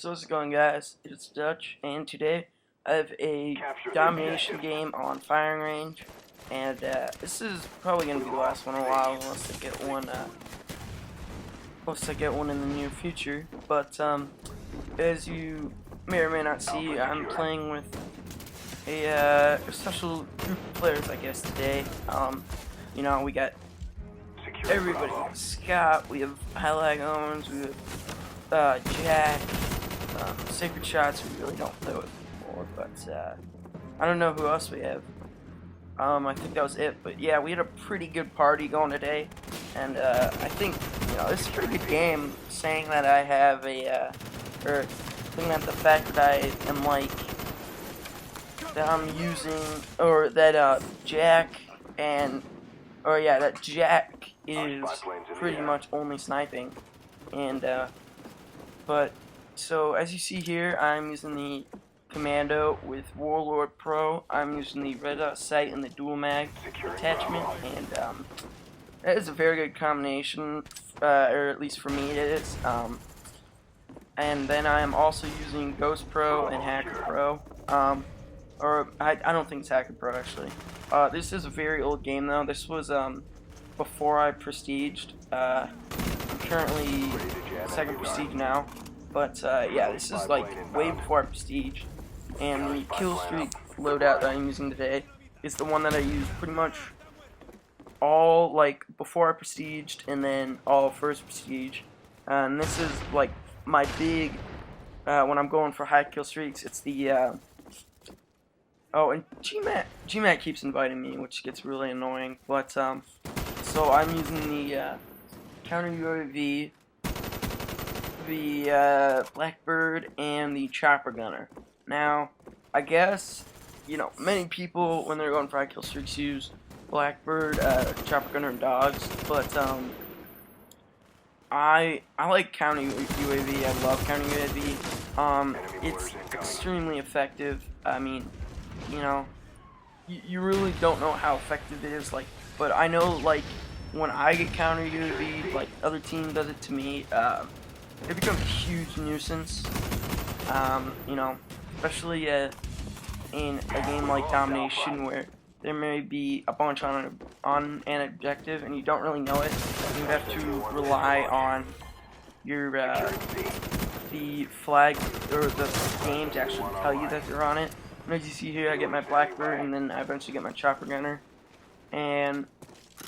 So how's it going, guys? It's Dutch, and today I have a domination game on firing range, and this is probably gonna be the last one in a while, unless I get one in the near future. But as you may or may not see, I'm playing with a special group of players, I guess, today. You know, we got everybody. Scott, we have Highlight Owens, we have Jack. Sacred Shots we really don't play with anymore, but I don't know who else we have. I think that was it, but yeah, we had a pretty good party going today, and I think, you know, this is a pretty good game, saying that I have or looking at the fact that I am that I'm using, or that Jack is pretty much only sniping, and but so as you see here, I'm using the Commando with Warlord Pro. I'm using the red dot sight and the dual mag attachment, and that is a very good combination, or at least for me it is. And then I am also using Ghost Pro and Hacker Pro. Or I don't think it's Hacker Pro actually. This is a very old game though. This was before I prestiged. I'm currently second prestige now. But yeah, this is like way before I prestige, and the kill streak loadout that I'm using today is the one that I use pretty much all like before I prestiged and then all first prestige. And this is like my big when I'm going for high kill streaks. It's the oh, and GMAT keeps inviting me, which gets really annoying. But so I'm using the counter UAV, the Blackbird, and the Chopper Gunner. Now, I guess, you know, many people when they're going for high kill streaks use Blackbird, Chopper Gunner, and Dogs, but I like counter UAV. I love counter UAV. It's extremely effective. I mean, you know, you really don't know how effective it is, like, but I know, like, when I get counter UAV, like other team does it to me, it becomes a huge nuisance, you know, especially in a game like Domination where there may be a bunch on an objective and you don't really know it. You have to rely on your the flag or the game to actually tell you that they're on it. And as you see here, I get my Blackbird and then I eventually get my Chopper Gunner. And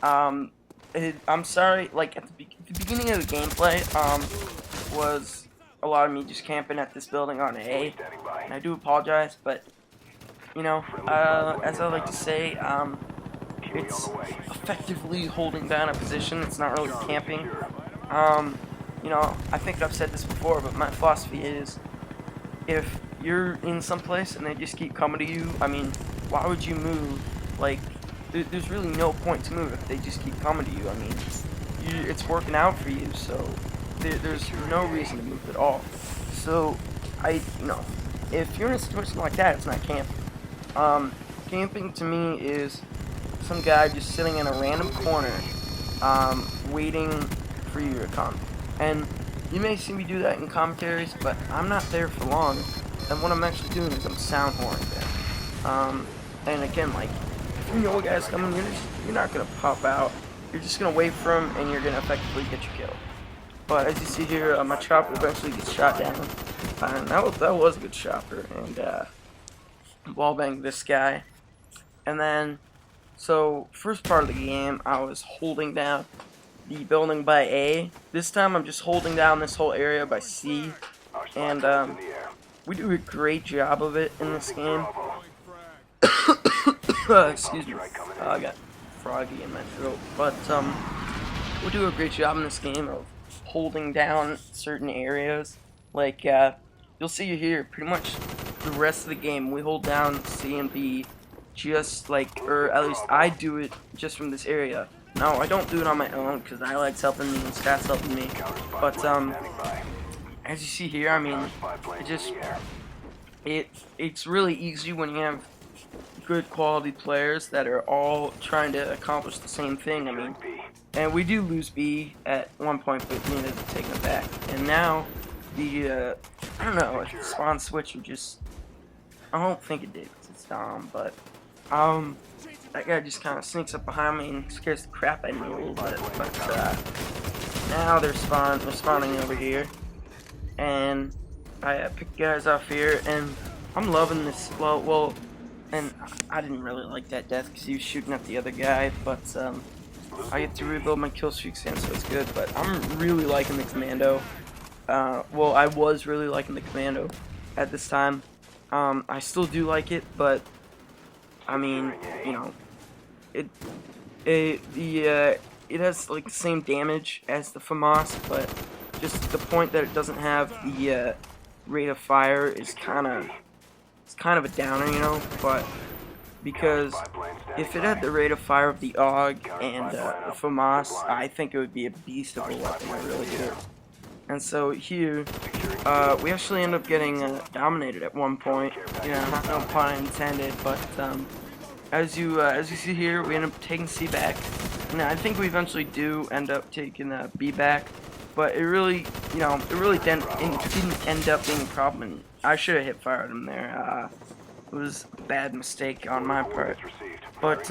I'm sorry, like at the beginning of the gameplay, was a lot of me just camping at this building on A, and I do apologize, but you know, as I like to say, it's effectively holding down a position. It's not really camping. You know, I think I've said this before, but my philosophy is, if you're in some place and they just keep coming to you, I mean, why would you move? Like, there's really no point to move if they just keep coming to you. I mean, it's working out for you, so there's no reason to move at all. So, you know, if you're in a situation like that, it's not camping. Camping to me is some guy just sitting in a random corner, waiting for you to come. And you may see me do that in commentaries, but I'm not there for long. And what I'm actually doing is I'm sound horning them. And again, like, if you know a guy's coming, you're not gonna pop out. You're just gonna wait for him, and you're gonna effectively get your kill. But as you see here, my chopper eventually gets shot down, and that was a good chopper, and wallbanged this guy. And then, so first part of the game, I was holding down the building by A. This time, I'm just holding down this whole area by C, and we do a great job of it in this game. Excuse me, I got froggy in my throat, but we do a great job in this game of holding down certain areas. Like you'll see here, pretty much the rest of the game we hold down C and B, just like, or at least I do it just from this area. Now I don't do it on my own because I like helping me and Scott's helping me, but as you see here, I mean, it's really easy when you have good quality players that are all trying to accomplish the same thing. I mean, and we do lose B at one point, but we ended up taking it back. And now the I don't know if the spawn switch would just, I don't think it did because it's Dom, but that guy just kind of sneaks up behind me and scares the crap out of me a little bit. But now they're spawning over here, and I pick guys off here, and I'm loving this. Well, and I didn't really like that death because he was shooting at the other guy, but I get to rebuild my kill streaks again, so it's good. But I'm really liking the commando. Well, I was really liking the commando at this time. I still do like it, but I mean, you know, it has like the same damage as the FAMAS, but just the point that it doesn't have the rate of fire is kind of a downer, you know. But because if it had the rate of fire of the AUG and the FAMAS, I think it would be a beast of a weapon. I really do. And so here, we actually end up getting dominated at one point. Yeah, no pun intended. But as you see here, we end up taking C back. And I think we eventually do end up taking B back. But it really, you know, it didn't end up being a problem. And I should have hip fired him there. It was a bad mistake on my part. But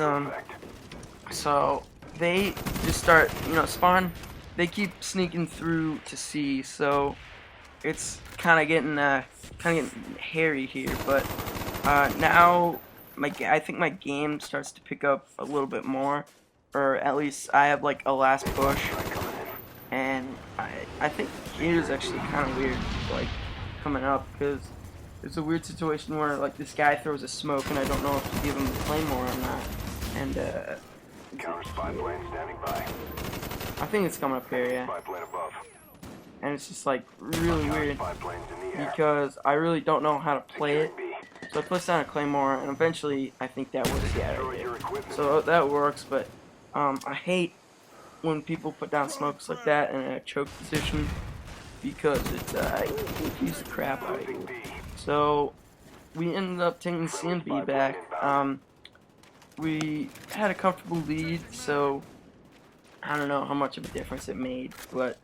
so they just start, you know, spawn. They keep sneaking through to C, so it's kind of getting hairy here. But now I think my game starts to pick up a little bit more, or at least I have like a last push, and I think here's actually kind of weird, like coming up, because there's a weird situation where like this guy throws a smoke, and I don't know if to give him the claymore or not, and Counter spy plane standing by. I think it's coming up here, yeah. And it's just like really weird because I really don't know how to play it. So I put down a claymore, and eventually I think that works. Yeah, right there. So that works, but I hate when people put down smokes like that in a choke position because it's it confuses the crap out of you. So we ended up taking C and B back. We had a comfortable lead, so I don't know how much of a difference it made, but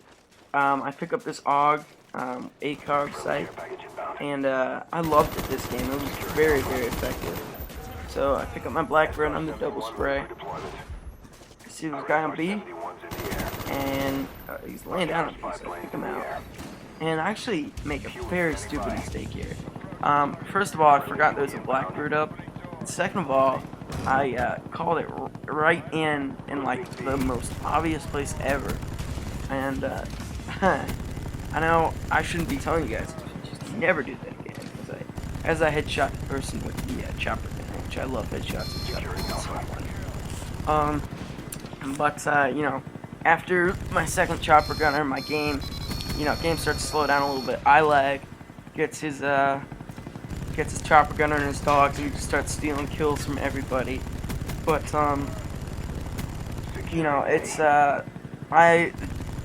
I pick up this AUG, ACOG site, and I loved it this game. It was very, very effective. So I pick up my Blackbird on the double spray. I see this guy on B, and he's laying down on B, so I pick him out. And I actually make a very stupid mistake here. First of all, I forgot there was a Blackbird up. Second of all, I called it right in like the most obvious place ever, and I know I shouldn't be telling you guys, just never do that again, because as I headshot the person with the chopper gun, which I love headshots with chopper guns. But you know, after my second chopper gunner, my game starts to slow down a little bit. I lag, gets his chopper gunner and his dogs, and he just starts stealing kills from everybody. But you know, it's the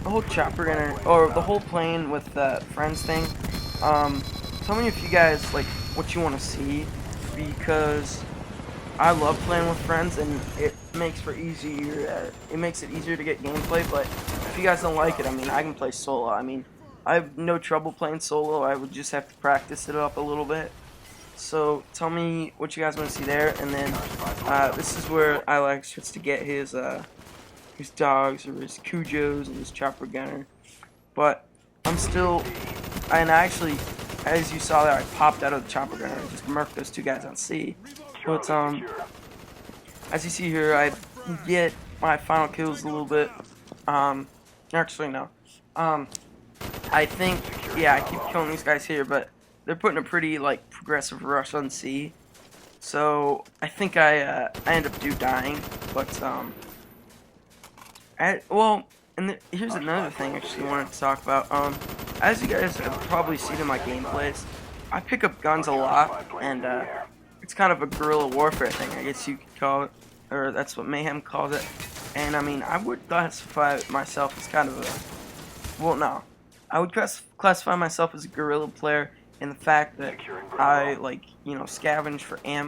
whole chopper gunner, or the whole playing with friends thing. Tell me if you guys like what you want to see, because I love playing with friends, and it makes it easier to get gameplay. But if you guys don't like it, I mean, I can play solo. I mean, I have no trouble playing solo. I would just have to practice it up a little bit. So tell me what you guys want to see there, and then this is where Alex starts to get his dogs or his Cujos and his chopper gunner. But I'm still, and actually, as you saw there, I popped out of the chopper gunner and just murked those two guys on C. But as you see here, I get my final kills a little bit. Actually no. I think, yeah, I keep killing these guys here, but they're putting a pretty like progressive rush on C, so I think I end up dying. But here's another thing I actually wanted to talk about. As you guys have probably seen in my gameplays, I pick up guns a lot, and it's kind of a guerrilla warfare thing, I guess you could call it, or that's what Mayhem calls it. And I mean, I would classify myself as kind of a, well, no, I would classify myself as a guerrilla player in the fact that I, like, you know, scavenge for ammo.